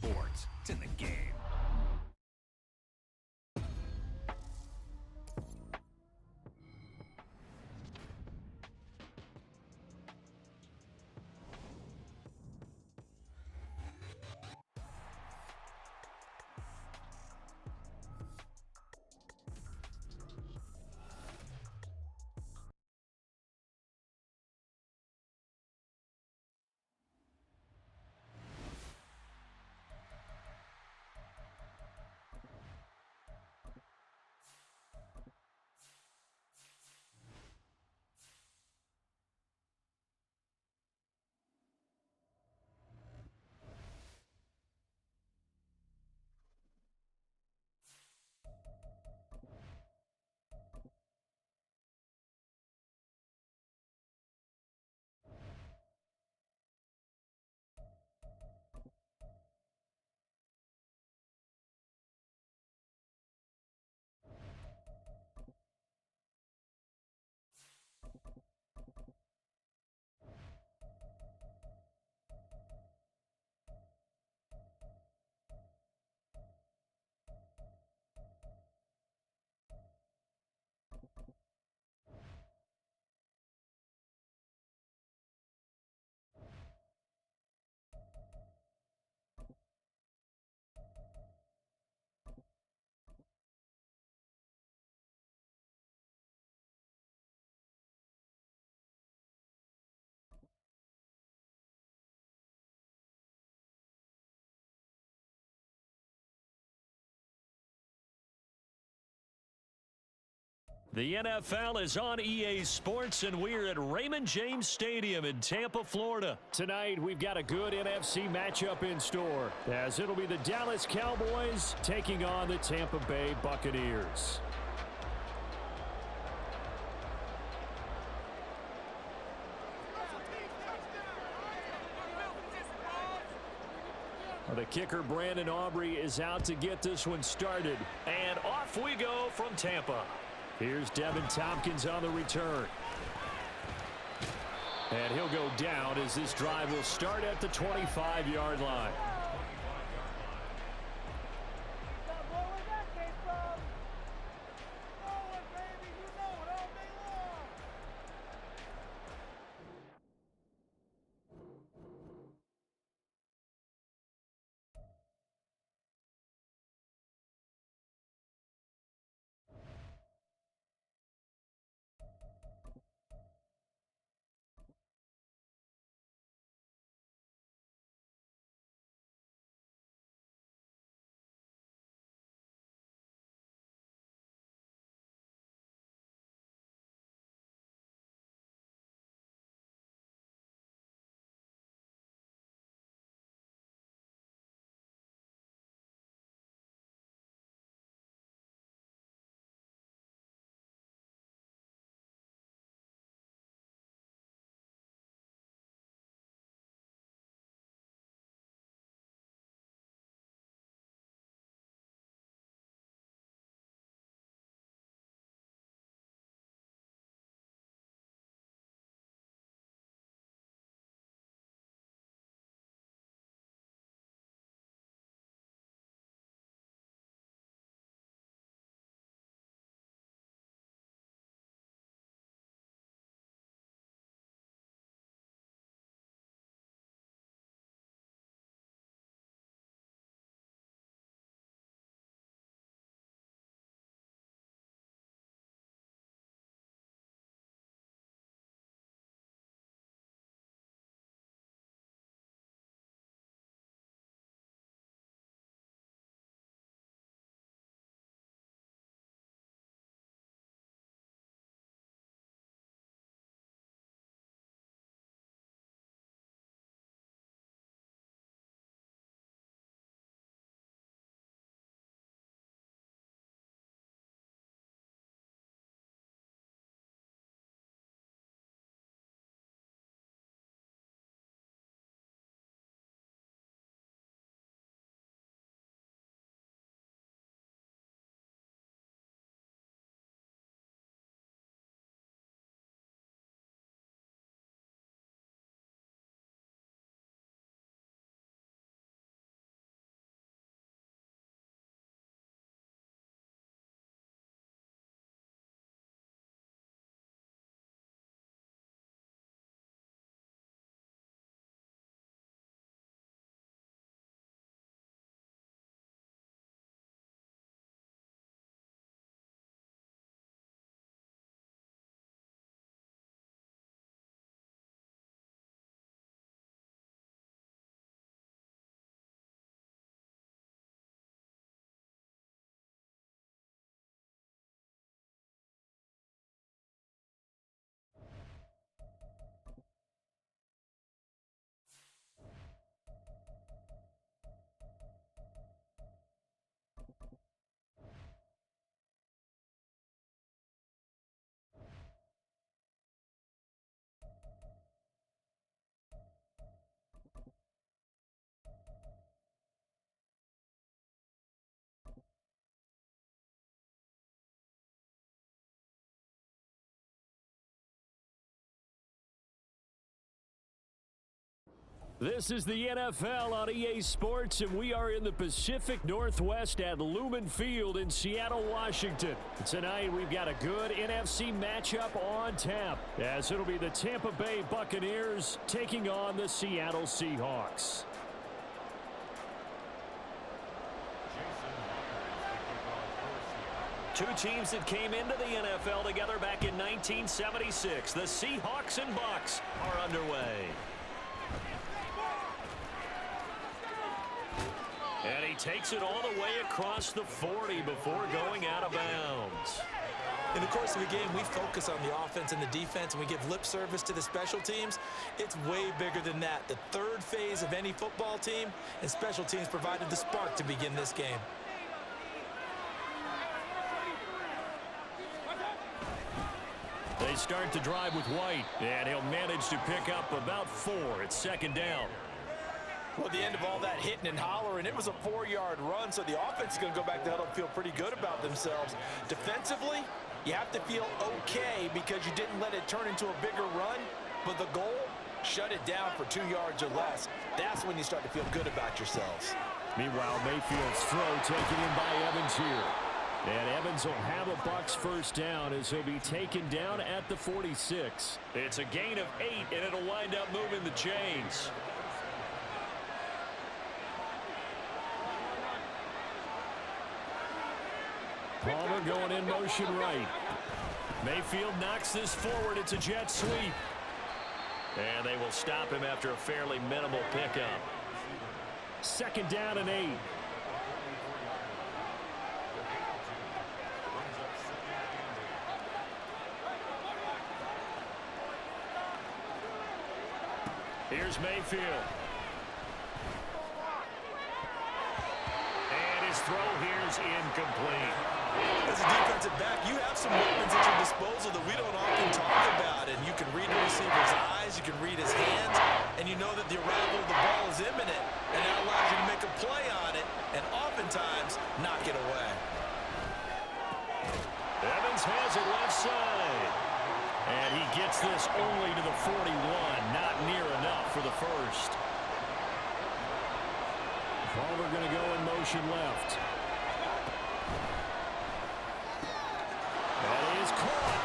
sports. It's in the game. The NFL is on EA Sports, and we're at Raymond James Stadium in Tampa, Florida. Tonight, we've got a good NFC matchup in store, as it'll be the Dallas Cowboys taking on the Tampa Bay Buccaneers. The kicker, Brandon Aubrey, is out to get this one started. And off we go from Tampa. Here's Devin Tompkins on the return. And he'll go down as this drive will start at the 25-yard line. This is the NFL on EA Sports, and we are in the Pacific Northwest at Lumen Field in Seattle, Washington. Tonight, we've got a good NFC matchup on tap, as it'll be the Tampa Bay Buccaneers taking on the Seattle Seahawks. Two teams that came into the NFL together back in 1976. The Seahawks and Bucs are underway. And he takes it all the way across the 40 before going out of bounds. In the course of the game, we focus on the offense and the defense, and we give lip service to the special teams. It's way bigger than that. The third phase of any football team, and special teams provided the spark to begin this game. They start the drive with White, and he'll manage to pick up about 4. It's second down. Well, at the end of all that hitting and hollering, it was a 4-yard run, so the offense is going to go back to huddle and feel pretty good about themselves. Defensively, you have to feel okay because you didn't let it turn into a bigger run, but the goal, shut it down for 2 yards or less. That's when you start to feel good about yourselves. Meanwhile, Mayfield's throw taken in by Evans here. And Evans will have a Bucs first down as he'll be taken down at the 46. It's a gain of 8, and it'll wind up moving the chains. Palmer going in motion right. Mayfield knocks this forward. It's a jet sweep. And they will stop him after a fairly minimal pickup. Second down and 8. Here's Mayfield. And his throw here's incomplete. As a defensive back, you have some weapons at your disposal that we don't often talk about. And you can read the receiver's eyes, you can read his hands, and you know that the arrival of the ball is imminent. And that allows you to make a play on it, and oftentimes knock it away. Evans has it left side. And he gets this only to the 41, not near enough for the first. Palmer going to go in motion left. That is caught.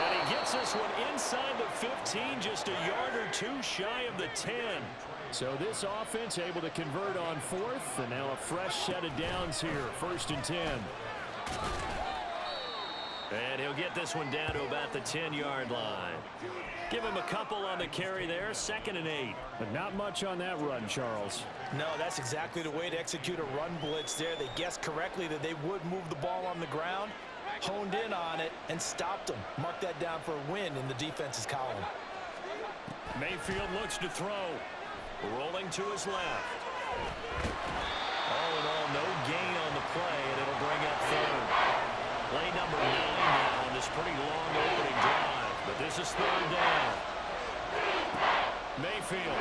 And he gets this one inside the 15, just a yard or 2 shy of the 10. So this offense able to convert on 4th, and now a fresh set of downs here, 1st and 10. And he'll get this one down to about the 10-yard line. Give him a couple on the carry there, 2nd and 8. But not much on that run, Charles. No, that's exactly the way to execute a run blitz there. They guessed correctly that they would move the ball on the ground, honed in on it, and stopped them. Mark that down for a win in the defense's column. Mayfield looks to throw. Rolling to his left. All in all, no gain on the play, and it'll bring up 3rd. Play number 9 now on this pretty long opening drive, but this is 3rd down. Mayfield.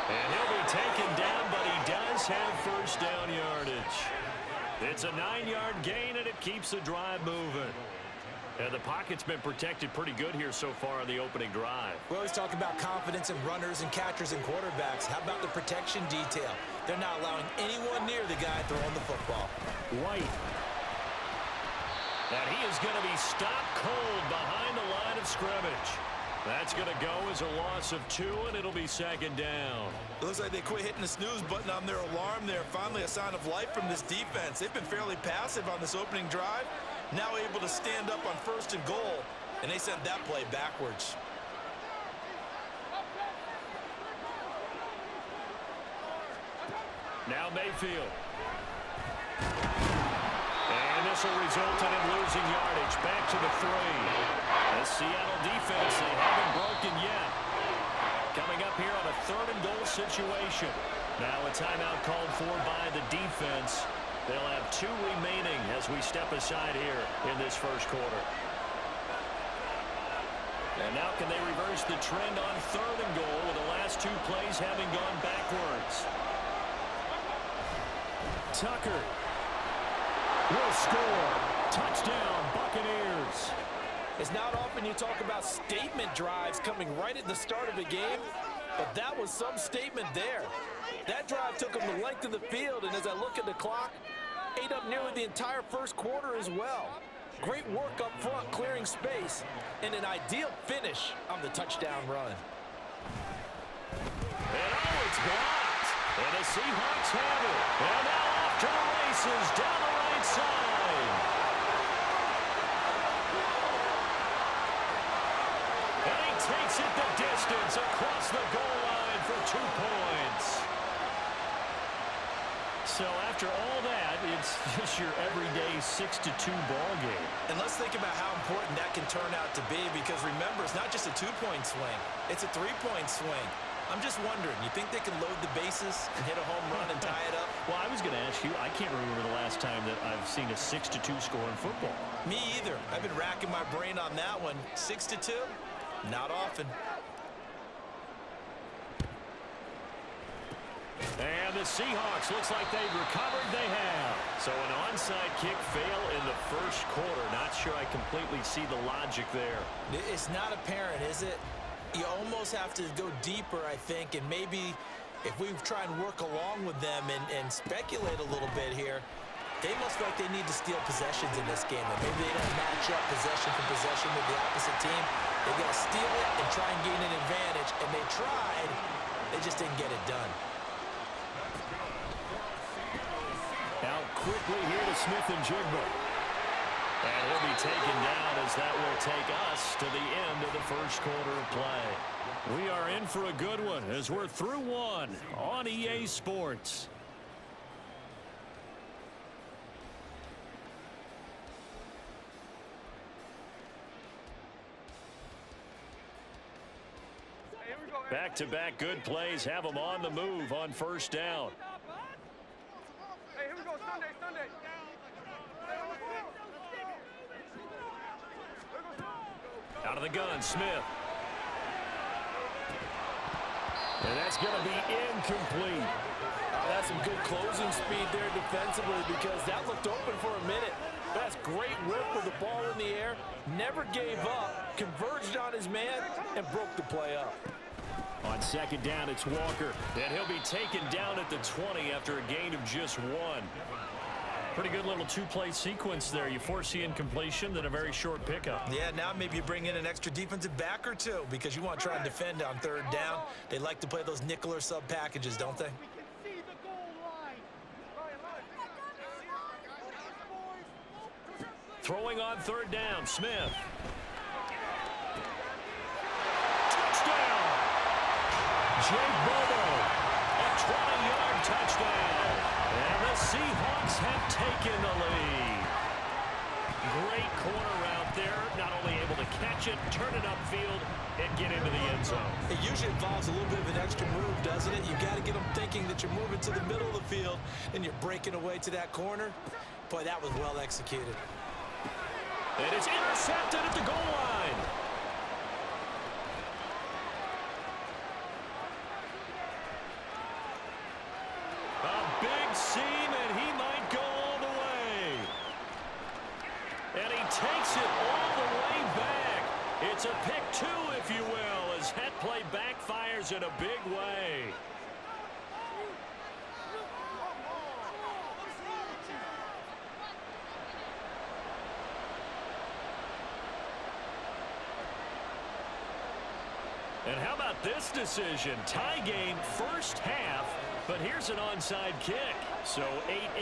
And he'll be taken down, but he does have first down yardage. It's a 9-yard gain, and it keeps the drive moving. And the pocket's been protected pretty good here so far on the opening drive. We always talk about confidence in runners and catchers and quarterbacks. How about the protection detail? They're not allowing anyone near the guy throwing the football. White. And he is going to be stopped cold behind the line of scrimmage. That's going to go as a loss of 2, and it'll be 2nd down. It looks like they quit hitting the snooze button on their alarm there. Finally a sign of life from this defense. They've been fairly passive on this opening drive. Now able to stand up on 1st and goal, and they sent that play backwards. Now Mayfield. And this will result in him losing yardage. Back to the 3. The Seattle defense, they haven't broken yet. Coming up here on a 3rd and goal situation. Now a timeout called for by the defense. They'll have 2 remaining as we step aside here in this first quarter. And now can they reverse the trend on 3rd and goal with the last 2 plays having gone backwards? Tucker will score. Touchdown, Buccaneers. It's not often you talk about statement drives coming right at the start of a game, but that was some statement there. That drive took them the length of the field, and as I look at the clock, ate up nearly the entire first quarter as well. Great work up front, clearing space, and an ideal finish on the touchdown run. And it's blocked. And the Seahawks have it. And now off to the races down the right side. And he takes it the distance across the goal line for 2 points. So after all that, it's just your everyday 6-2 ball game. And let's think about how important that can turn out to be, because remember, it's not just a 2-point swing. It's a 3-point swing. I'm just wondering, you think they can load the bases and hit a home run and tie it up? Well, I was going to ask you, I can't remember the last time that I've seen a 6-2 score in football. Me either. I've been racking my brain on that one. 6-2? Not often. And the Seahawks, looks like they've recovered. They have. So an onside kick fail in the first quarter. Not sure I completely see the logic there. It's not apparent, is it? You almost have to go deeper, I think, and maybe if we try and work along with them and speculate a little bit here, they must feel like they need to steal possessions in this game. And maybe they don't match up possession for possession with the opposite team. They got to steal it and try and gain an advantage, and they tried. They just didn't get it done. Out quickly here to Smith and Jigba. And he'll be taken down as that will take us to the end of the first quarter of play. We are in for a good one as we're through one on EA Sports. Back-to-back good plays have them on the move on first down. Hey, here we go, Sunday. Out of the gun, Smith. And that's going to be incomplete. That's some good closing speed there defensively, because that looked open for a minute. That's great work with the ball in the air. Never gave up, converged on his man, and broke the play up. On second down, it's Walker. And he'll be taken down at the 20 after a gain of just 1. Pretty good little two-play sequence there. You force the incompletion, then a very short pickup. Yeah, now maybe you bring in an extra defensive back or two, because you want to try and defend on third down. They like to play those nickel or sub packages, don't they? Throwing on third down, Smith. Touchdown! Jake Bobo, a 20-yard touchdown. And the Seahawks have taken the lead. Great corner route there. Not only able to catch it, turn it upfield, and get into the end zone. It usually involves a little bit of an extra move, doesn't it? You've got to get them thinking that you're moving to the middle of the field and you're breaking away to that corner. Boy, that was well executed. It is intercepted at the goal line. A big seam, and he might go all the way. And he takes it all the way back. It's a pick 2, if you will, as that play backfires in a big way. And how about this decision? Tie game first half, but here's an onside kick. So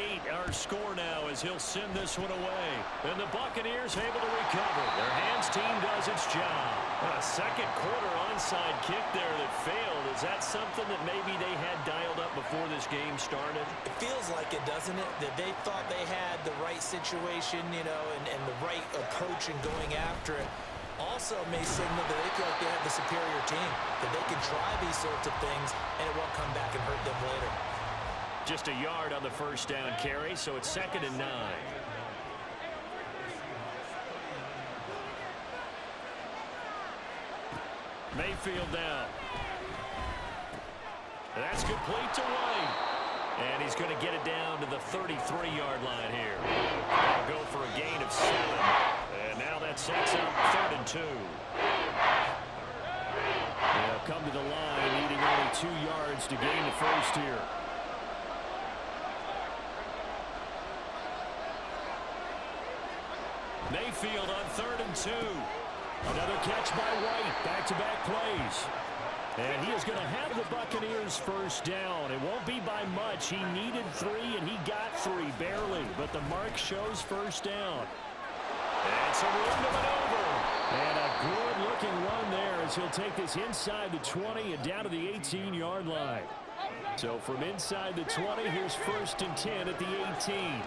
8-8 our score now as he'll send this one away. And the Buccaneers able to recover. Their hands team does its job. A second quarter onside kick there that failed. Is that something that maybe they had dialed up before this game started? It feels like it, doesn't it? That they thought they had the right situation, you know, and the right approach in going after it. Also may signal that they feel like they have the superior team, that they can try these sorts of things and it won't come back and hurt them later. Just a yard on the first down carry, so it's 2nd and 9. Mayfield down. That's complete to White. And he's going to get it down to the 33-yard line here. They'll go for a gain of 7. And now that sets up 3rd 2. They'll come to the line, needing only 2 yards to gain the first here. Mayfield on 3rd and 2. Another catch by White. Back-to-back plays. And he is going to have the Buccaneers first down. It won't be by much. He needed 3, and he got 3, barely. But the mark shows first down. It's a room to maneuver. And a good-looking run there as he'll take this inside the 20 and down to the 18-yard line. So from inside the 20, here's 1st and 10 at the 18.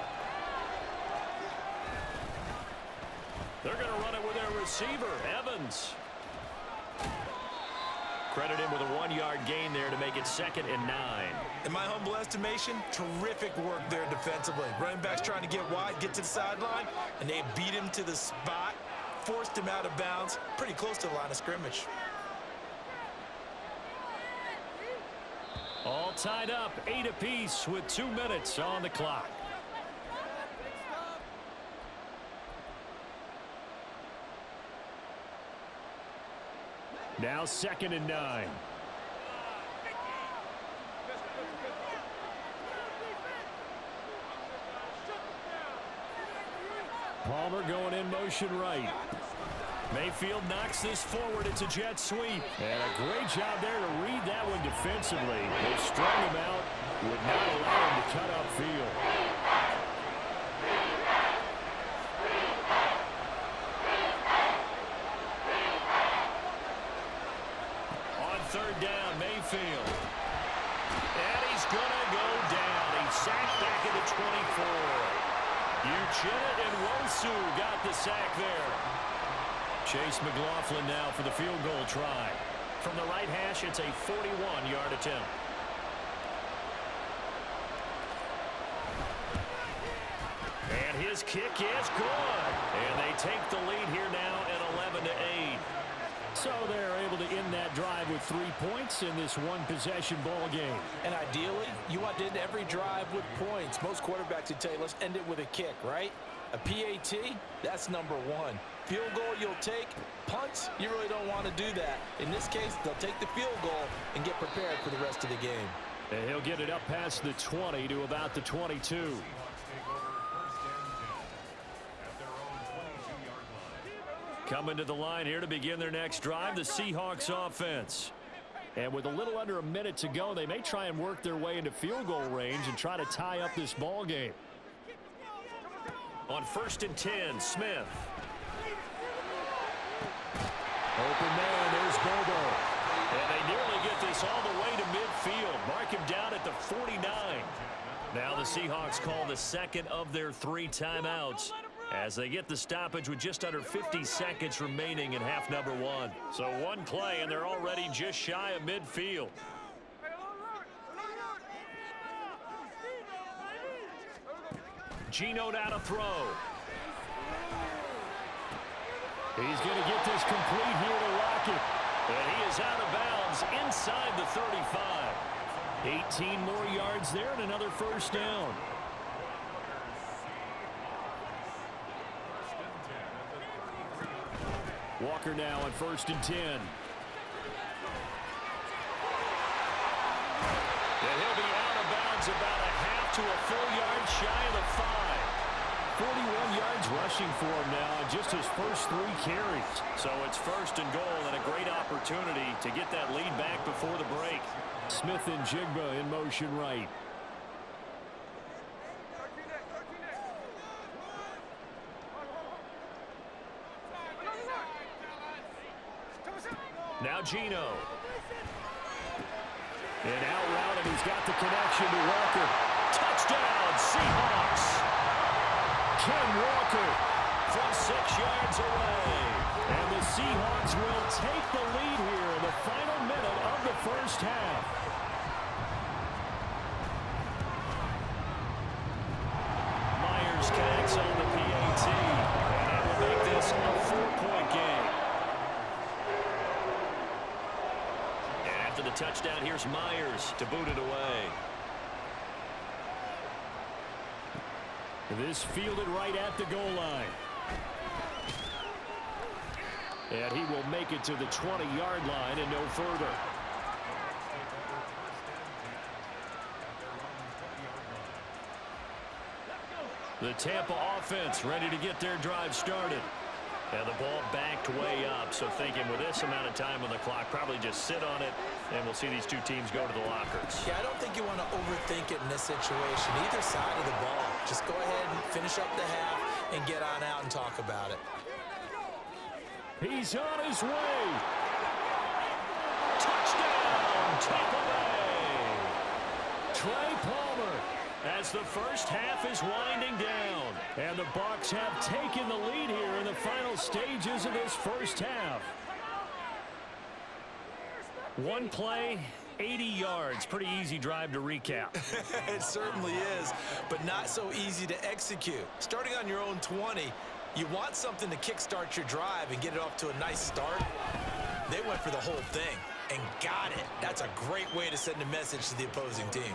They're going to run it with their receiver, Evans. Credit him with a 1-yard gain there to make it 2nd and 9. In my humble estimation, terrific work there defensively. Running backs trying to get wide, get to the sideline, and they beat him to the spot, forced him out of bounds, pretty close to the line of scrimmage. All tied up, 8 apiece with 2 minutes on the clock. Now 2nd and 9. Palmer going in motion right. Mayfield knocks this forward. It's a jet sweep. And a great job there to read that one defensively. They strung him out, would not allow him to cut upfield. Third down, Mayfield. And he's going to go down. He's sacked back at the 24. Uchenna and Wosu got the sack there. Chase McLaughlin now for the field goal try. From the right hash, it's a 41-yard attempt. And his kick is good. And they take the lead here now at 11-8. So they're able to end that drive with 3 points in this one-possession ball game. And ideally, you want to end every drive with points. Most quarterbacks would tell you, let's end it with a kick, right? A PAT, that's number 1. Field goal you'll take. Punts, you really don't want to do that. In this case, they'll take the field goal and get prepared for the rest of the game. And he'll get it up past the 20 to about the 22. Coming to the line here to begin their next drive, the Seahawks offense. And with a little under a minute to go, they may try and work their way into field goal range and try to tie up this ball game. On 1st and 10, Smith. Open man, there's Bobo. And they nearly get this all the way to midfield. Mark him down at the 49. Now the Seahawks call the 2nd of their 3 timeouts, as they get the stoppage with just under 50 seconds remaining in half number 1. So 1 play, and they're already just shy of midfield. Geno now to throw. He's going to get this complete here to Lockett. And he is out of bounds inside the 35. 18 more yards there and another first down. Walker now on 1st and 10. And he'll be out of bounds about a half to a full yard shy of the 5. 41 yards rushing for him now on just his first 3 carries. So it's 1st and goal and a great opportunity to get that lead back before the break. Smith and Jigba in motion right. Now Geno. And out route, and he's got the connection to Walker. Touchdown, Seahawks. Ken Walker from 6 yards away. And the Seahawks will take the lead here in the final minute of the first half. Myers connects on the PAT. And that will make this a 4-point game. The touchdown, here's Myers to boot it away. This fielded right at the goal line. And he will make it to the 20-yard line and no further. The Tampa offense ready to get their drive started. And the ball backed way up, so thinking with this amount of time on the clock, probably just sit on it, and we'll see these two teams go to the lockers. Yeah, I don't think you want to overthink it in this situation. Either side of the ball. Just go ahead and finish up the half and get on out and talk about it. He's on his way. Touchdown, Tampa Bay. Trey Palmer as the first half is winding down. And the Bucs have taken the lead here in the final stages of this first half. One play, 80 yards. Pretty easy drive to recap. It certainly is, but not so easy to execute. Starting on your own 20, you want something to kickstart your drive and get it off to a nice start. They went for the whole thing and got it. That's a great way to send a message to the opposing team.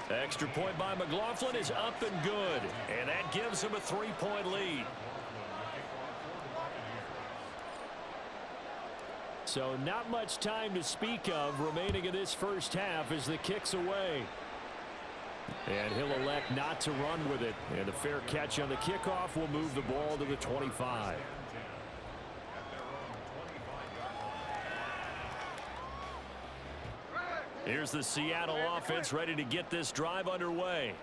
Extra point by McLaughlin is up and good, and that gives him a 3-point lead. So not much time to speak of remaining in this first half as the kick's away. And he'll elect not to run with it. And a fair catch on the kickoff will move the ball to the 25. Here's the Seattle offense ready to get this drive underway.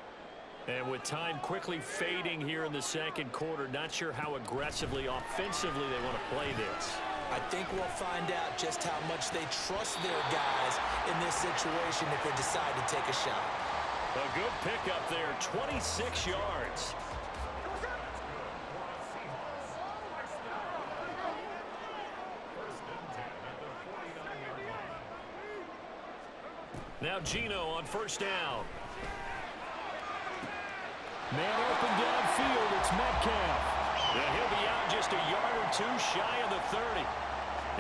And with time quickly fading here in the second quarter, not sure how aggressively, offensively they want to play this. I think we'll find out just how much they trust their guys in this situation if they decide to take a shot. A good pickup there, 26 yards. Now Geno on first down. Man open downfield, it's Metcalf. Yeah, he'll be out just a yard or two shy of the 30.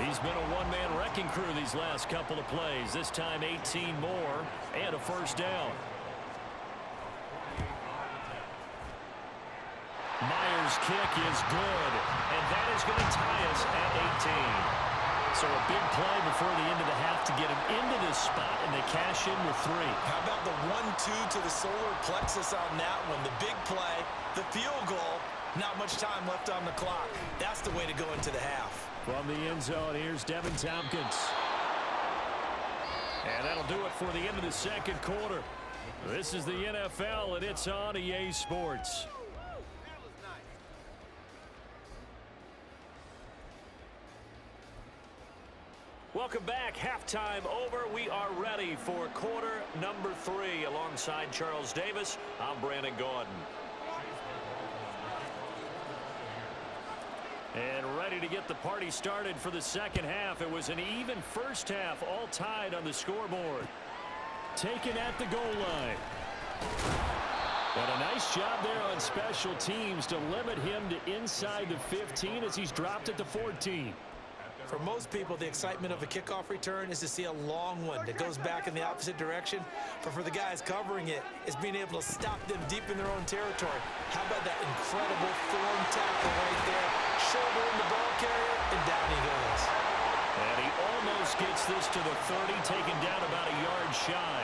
He's been a one-man wrecking crew these last couple of plays. This time 18 more and a first down. Myers' kick is good, and that is going to tie us at 18. So a big play before the end of the half to get him into this spot, and they cash in with 3. How about the 1-2 to the solar plexus on that one? The big play, the field goal, not much time left on the clock. That's the way to go into the half. From the end zone, here's Devin Tompkins. And that'll do it for the end of the second quarter. This is the NFL, and it's on EA Sports. Welcome back. Halftime over. We are ready for quarter number 3. Alongside Charles Davis, I'm Brandon Gordon. And ready to get the party started for the second half. It was an even first half, all tied on the scoreboard. Taken at the goal line. And a nice job there on special teams to limit him to inside the 15 as he's dropped at the 14. For most people, the excitement of a kickoff return is to see a long one that goes back in the opposite direction. But for the guys covering it, it's being able to stop them deep in their own territory. How about that incredible form tackle right there? Shoulder in the ball carrier, and down he goes. And he almost gets this to the 30, taken down about a yard shy.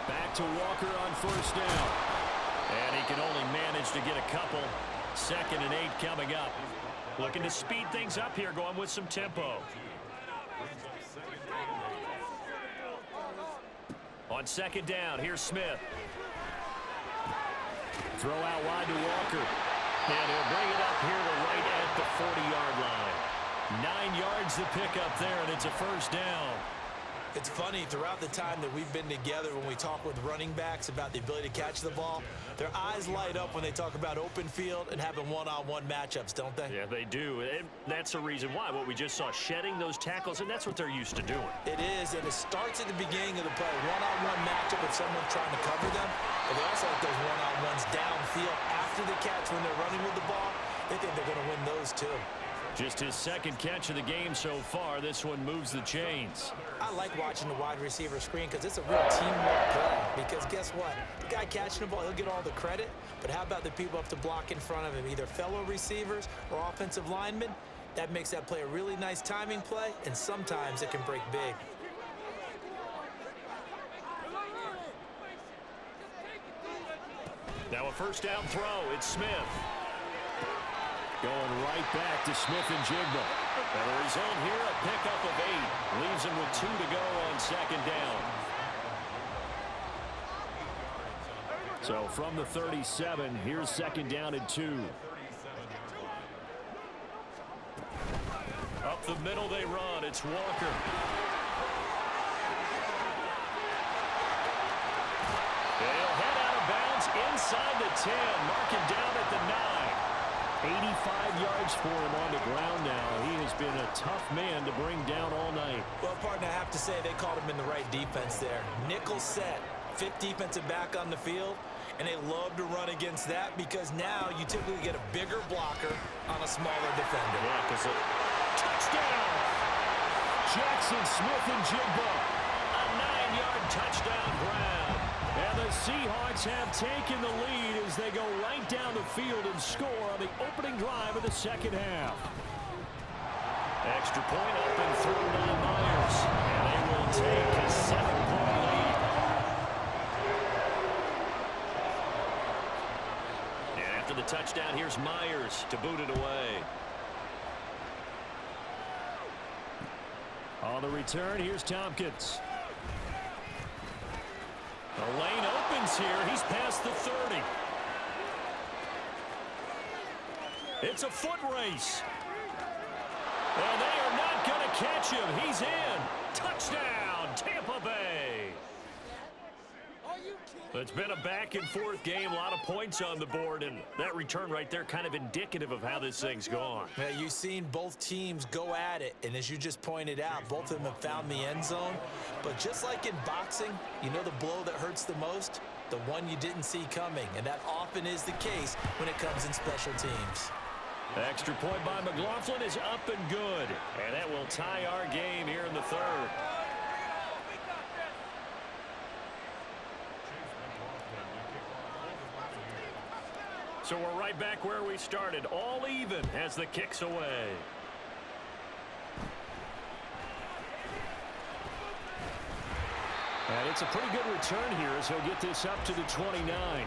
Back to Walker on first down. And he can only manage to get a couple. 2nd and 8 coming up. Looking to speed things up here, going with some tempo. On second down, here's Smith. Throw out wide to Walker. And he'll bring it up here to right at the 40-yard line. 9 yards to pick up there, and it's a first down. It's funny, throughout the time that we've been together, when we talk with running backs about the ability to catch the ball, their eyes light up when they talk about open field and having one-on-one matchups, don't they? Yeah, they do. And that's the reason why. What we just saw, shedding those tackles, and that's what they're used to doing. It is, and it starts at the beginning of the play. One-on-one matchup if someone's trying to cover them, but they also like those one-on-ones downfield after the catch when they're running with the ball. They think they're going to win those, too. Just his second catch of the game so far. This one moves the chains. I like watching the wide receiver screen because it's a real teamwork play. Because guess what? The guy catching the ball, he'll get all the credit. But how about the people up to block in front of him, either fellow receivers or offensive linemen? That makes that play a really nice timing play, and sometimes it can break big. Now a first down throw. It's Smith. Going right back to Smith and Jigba. And the result here, a pickup of 8. Leaves him with 2 to go on second down. So from the 37, here's second down and 2. Up the middle they run. It's Walker. They'll head out of bounds inside the 10. Marking down at the 9. 85 yards for him on the ground now. He has been a tough man to bring down all night. Well, partner, I have to say they called him in the right defense there. Nickel set, 5th defensive back on the field, and they love to run against that because now you typically get a bigger blocker on a smaller defender. Yeah, because touchdown! Jackson Smith and Jigba. A 9-yard touchdown grab. And the Seahawks have taken the lead as they go right down the field and score on the opening drive of the second half. Extra point up and through by Myers. And they will take a 7-point lead. And after the touchdown, here's Myers to boot it away. On the return, here's Tompkins. The lane opens here. He's past the 30. It's a foot race. And they are not going to catch him. He's in. Touchdown, Tampa Bay. It's been a back-and-forth game, a lot of points on the board, and that return right there kind of indicative of how this thing's gone. Yeah, you've seen both teams go at it, and as you just pointed out, both of them have found the end zone. But just like in boxing, you know the blow that hurts the most? The one you didn't see coming, and that often is the case when it comes in special teams. Extra point by McLaughlin is up and good, and that will tie our game here in the third. So we're right back where we started, all even as the kick's away. And it's a pretty good return here as he'll get this up to the 29.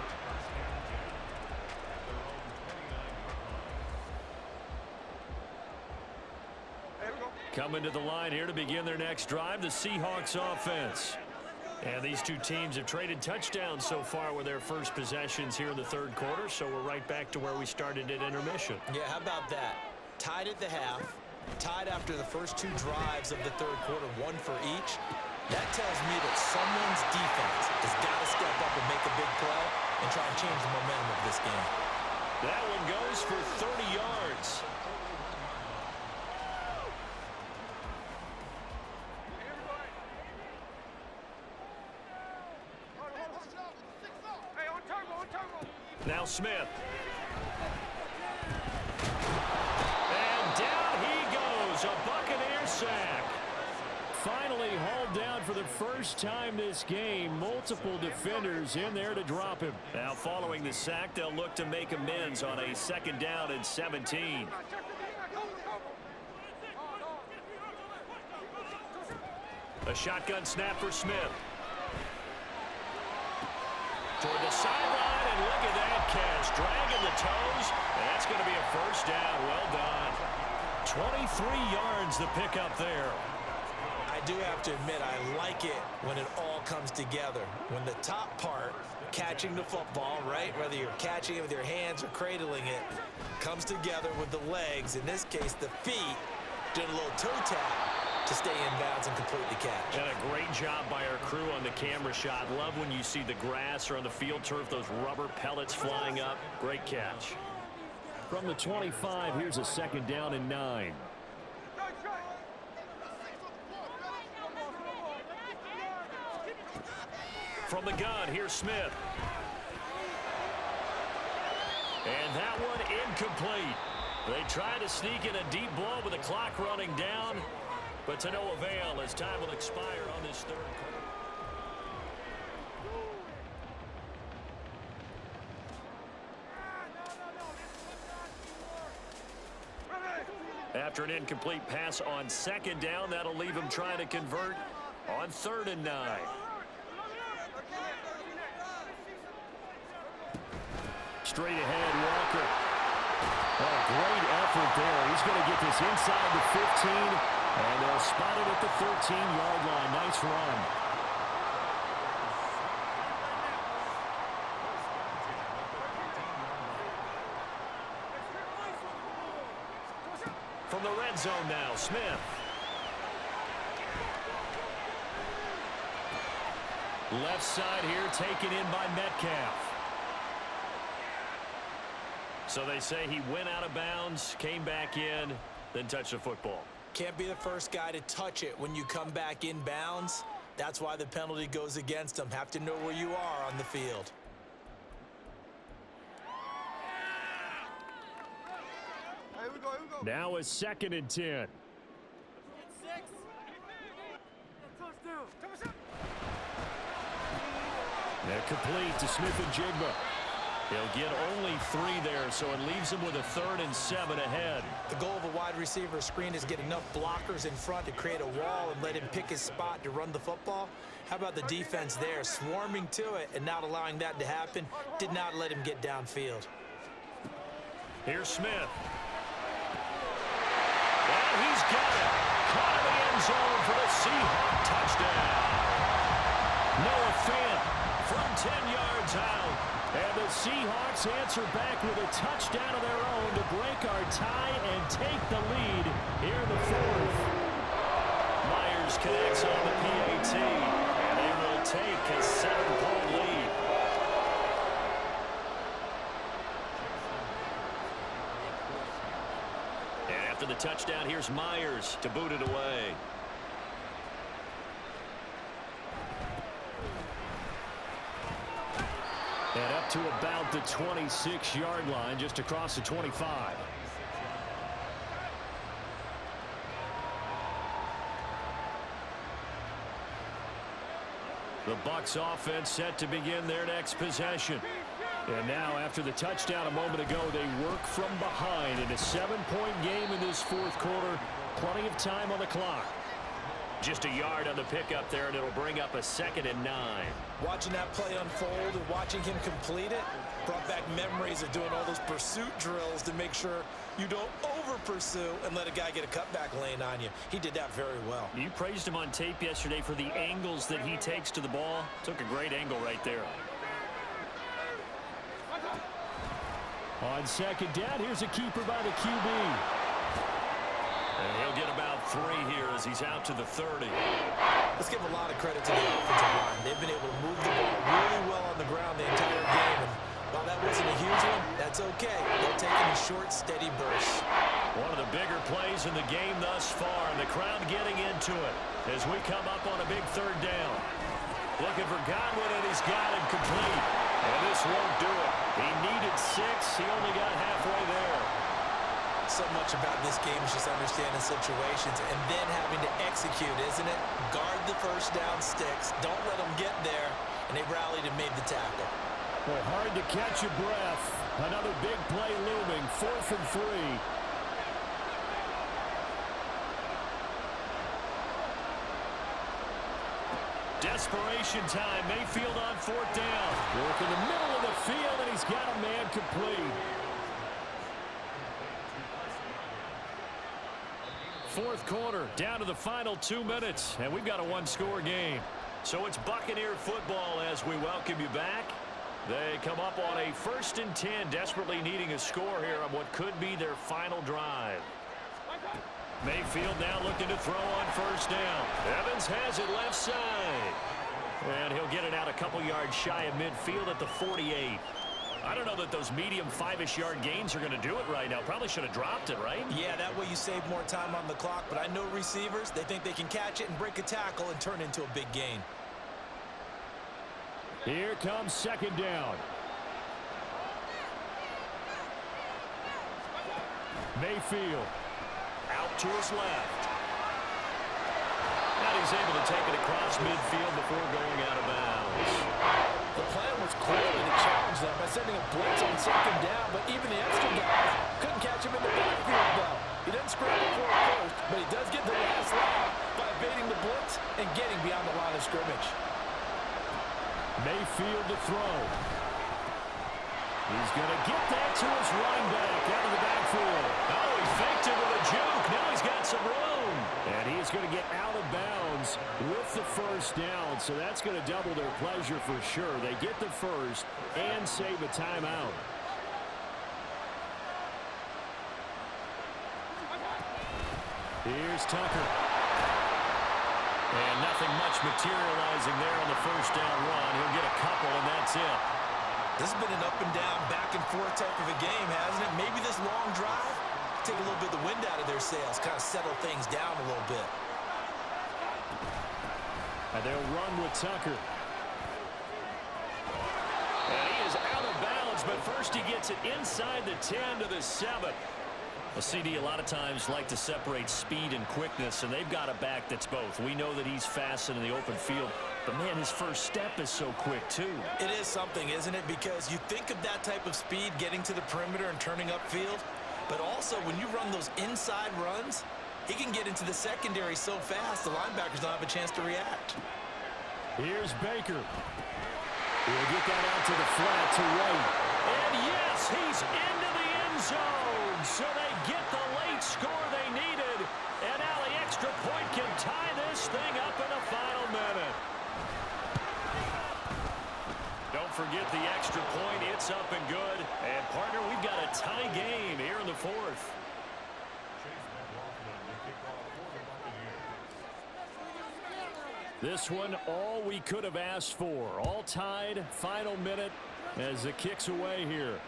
Coming to the line here to begin their next drive, the Seahawks offense. And these two teams have traded touchdowns so far with their first possessions here in the third quarter, so we're right back to where we started at intermission. Yeah, how about that? Tied at the half, tied after the first 2 drives of the third quarter, 1 for each. That tells me that someone's defense has got to step up and make a big play and try and change the momentum of this game. That one goes for 30 yards. Now Smith. And down he goes. A Buccaneer sack. Finally hauled down for the first time this game. Multiple defenders in there to drop him. Now following the sack, they'll look to make amends on a second down and 17. A shotgun snap for Smith. Toward the sideline, and look at that catch. Dragging the toes, and that's going to be a first down. Well done. 23 yards the pickup there. I do have to admit, I like it when it all comes together. When the top part, catching the football, right, whether you're catching it with your hands or cradling it, comes together with the legs, in this case the feet, doing a little toe tap to stay in bounds and complete the catch. And a great job by our crew on the camera shot. Love when you see the grass or on the field turf, those rubber pellets flying up. Great catch. From the 25, here's a second down and 9. From the gun, here's Smith. And that one incomplete. They try to sneak in a deep ball with the clock running down, but to no avail as time will expire on this third quarter. After an incomplete pass on second down, that'll leave him trying to convert on 3rd and 9. Straight ahead, Walker. Oh, great effort there. He's going to get this inside the 15, and they'll spot it at the 13-yard line. Nice run. From the red zone now, Smith. Left side here taken in by Metcalf. So they say he went out of bounds, came back in, then touched the football. Can't be the first guy to touch it when you come back in bounds. That's why the penalty goes against him. Have to know where you are on the field. Here we go. Now a 2nd and 10. They're complete to Smith and Jigba. He'll get only 3 there, so it leaves him with a 3rd and 7 ahead. The goal of a wide receiver screen is get enough blockers in front to create a wall and let him pick his spot to run the football. How about the defense there, swarming to it and not allowing that to happen? Did not let him get downfield. Here's Smith. And he's got it. Caught in the end zone for the Seahawks touchdown. Noah Fant from 10 yards out. And the Seahawks answer back with a touchdown of their own to break our tie and take the lead here in the 4th. Myers connects on the PAT, and they will take a 7-point lead. And after the touchdown, here's Myers to boot it away. And up to about the 26-yard line, just across the 25. The Bucs offense set to begin their next possession. And now, after the touchdown a moment ago, they work from behind in a 7-point game in this 4th quarter. Plenty of time on the clock. Just a yard on the pickup there, and it'll bring up a 2nd and 9. Watching that play unfold and watching him complete it brought back memories of doing all those pursuit drills to make sure you don't over-pursue and let a guy get a cutback lane on you. He did that very well. You praised him on tape yesterday for the angles that he takes to the ball. Took a great angle right there. On 2nd down, here's a keeper by the QB. And he'll get about 3 here as he's out to the 30. Let's give a lot of credit to the offensive line. They've been able to move the ball really well on the ground the entire game. And while that wasn't a huge one, that's okay. They're taking a short, steady burst. One of the bigger plays in the game thus far, and the crowd getting into it as we come up on a big 3rd down. Looking for Godwin, and he's got him complete. And this won't do it. He needed 6. He only got halfway there. So much about this game is just understanding situations and then having to execute, isn't it? Guard the first down sticks. Don't let them get there. And they rallied and made the tackle. Well, hard to catch your breath. Another big play looming. 4th and 3. Desperation time. Mayfield on 4th down. Work in the middle of the field, and he's got a man complete. 4th quarter, down to the final 2 minutes, and we've got a 1-score game. So it's Buccaneer football as we welcome you back. They come up on a 1st and 10, desperately needing a score here on what could be their final drive. Mayfield now looking to throw on 1st down. Evans has it left side. And he'll get it out a couple yards shy of midfield at the 48. I don't know that those medium 5-ish yard gains are going to do it right now. Probably should have dropped it, right? Yeah, that way you save more time on the clock. But I know receivers, they think they can catch it and break a tackle and turn into a big gain. Here comes 2nd down. Mayfield. Out to his left. And he's able to take it across midfield before going out of bounds. The plan was clearly to challenge them by sending a blitz on 2nd down, but even the extra guys couldn't catch him in the backfield, though. He didn't scramble for Mayfield to throw. He's going to get that to his running back out of the backfield. Oh, he faked it with a juke. Now he's got some room. And he's going to get out of bounds with the first down. So that's going to double their pleasure for sure. They get the first and save a timeout. Here's Tucker. And nothing much materializing there on the first down run. He'll get a couple, and that's it. This has been an up-and-down, back-and-forth type of a game, hasn't it? Maybe this long drive, take a little bit of the wind out of their sails, kind of settle things down a little bit. And they'll run with Tucker. And he is out of bounds, but first he gets it inside the 10 to the 7. A CD a lot of times like to separate speed and quickness, and they've got a back that's both. We know that he's fast in the open field, but, man, his first step is so quick, too. It is something, isn't it? Because you think of that type of speed getting to the perimeter and turning upfield, but also when you run those inside runs, he can get into the secondary so fast the linebackers don't have a chance to react. Here's Baker. He'll get that out to the flat to right. And, yes, he's into the end zone. So they get the late score they needed. And now the extra point can tie this thing up in the final minute. Don't forget the extra point. It's up and good. And, partner, we've got a tie game here in the fourth. This one, all we could have asked for. All tied, final minute as it kicks away here.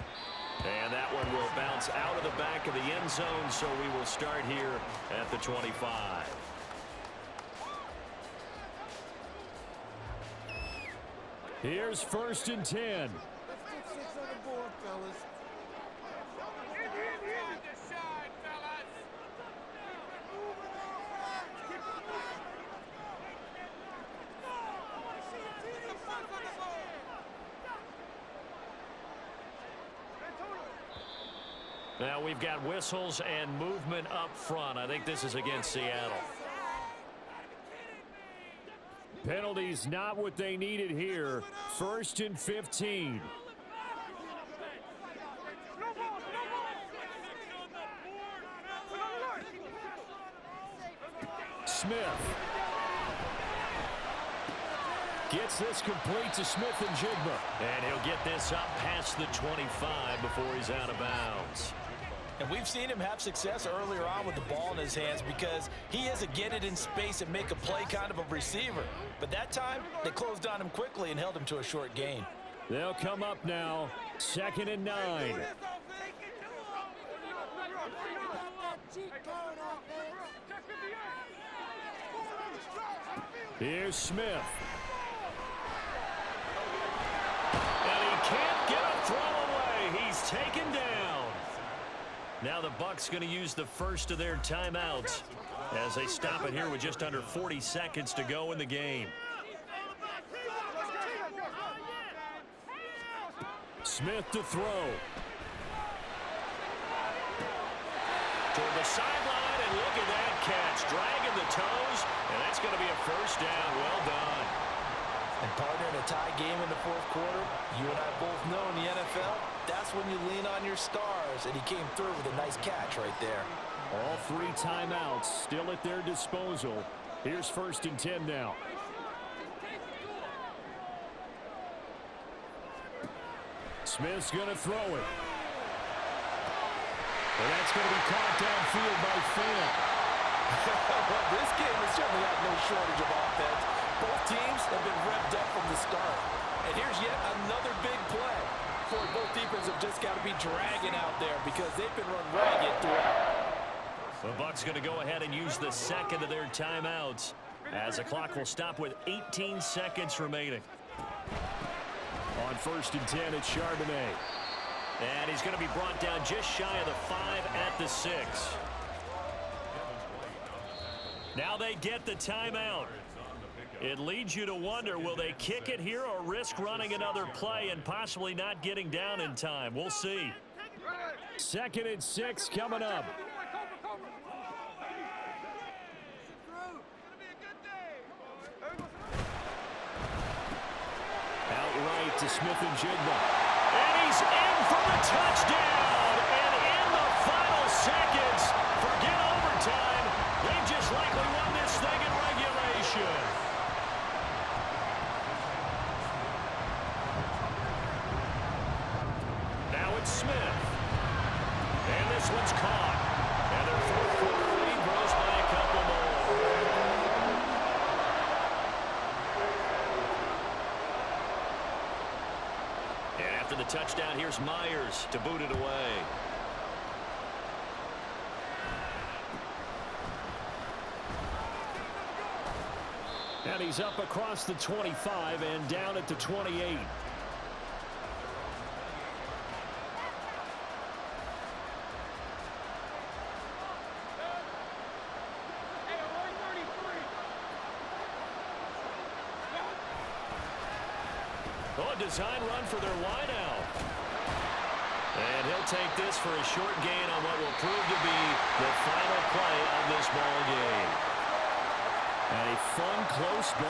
And that one will bounce out of the back of the end zone, so we will start here at the 25. Here's 1st and 10. Let's get 6 on the board, fellas. Now we've got whistles and movement up front. I think this is against Seattle. Penalties not what they needed here. 1st and 15. Smith. Gets this complete to Smith and Jigba. And he'll get this up past the 25 before he's out of bounds. And we've seen him have success earlier on with the ball in his hands because he is a get it in space and make a play kind of a receiver. But that time, they closed on him quickly and held him to a short gain. They'll come up now. 2nd and 9. Here's Smith. And he can't get a throw away. He's taken down. Now the Bucs going to use the first of their timeouts as they stop it here with just under 40 seconds to go in the game. Smith to throw. Toward the sideline, and look at that catch. Dragging the toes, and that's going to be a first down. Well done. And partner, in a tie game in the fourth quarter, you and I both know in the NFL, that's when you lean on your stars, and he came through with a nice catch right there. All 3 timeouts still at their disposal. Here's 1st and 10 now. Smith's going to throw it. And that's going to be caught downfield by Fant. Well, this game has certainly had no shortage of offense. Both teams have been revved up from the start. And here's yet another big play. Boy, both defenses have just got to be dragging out there because they've been run ragged throughout. The Bucs going to go ahead and use the second of their timeouts as the clock will stop with 18 seconds remaining. On 1st and 10, it's Charbonnet. And he's going to be brought down just shy of the 5 at the 6. Now they get the timeout. It leads you to wonder, will they kick it here or risk running another play and possibly not getting down in time? We'll see. 2nd and 6 coming up. Out to Smith-Njigba. And he's in for the touchdown. And in the final seconds, forget overtime. They just likely won this thing in regulation. Now it's Smith. And this one's caught. And their fourth quarter lead grows by a couple more. And after the touchdown, here's Myers to boot it away. And he's up across the 25 and down at the 28. Oh, a design run for their wideout. And he'll take this for a short gain on what will prove to be the final play of this ball game. And a fun, close ball.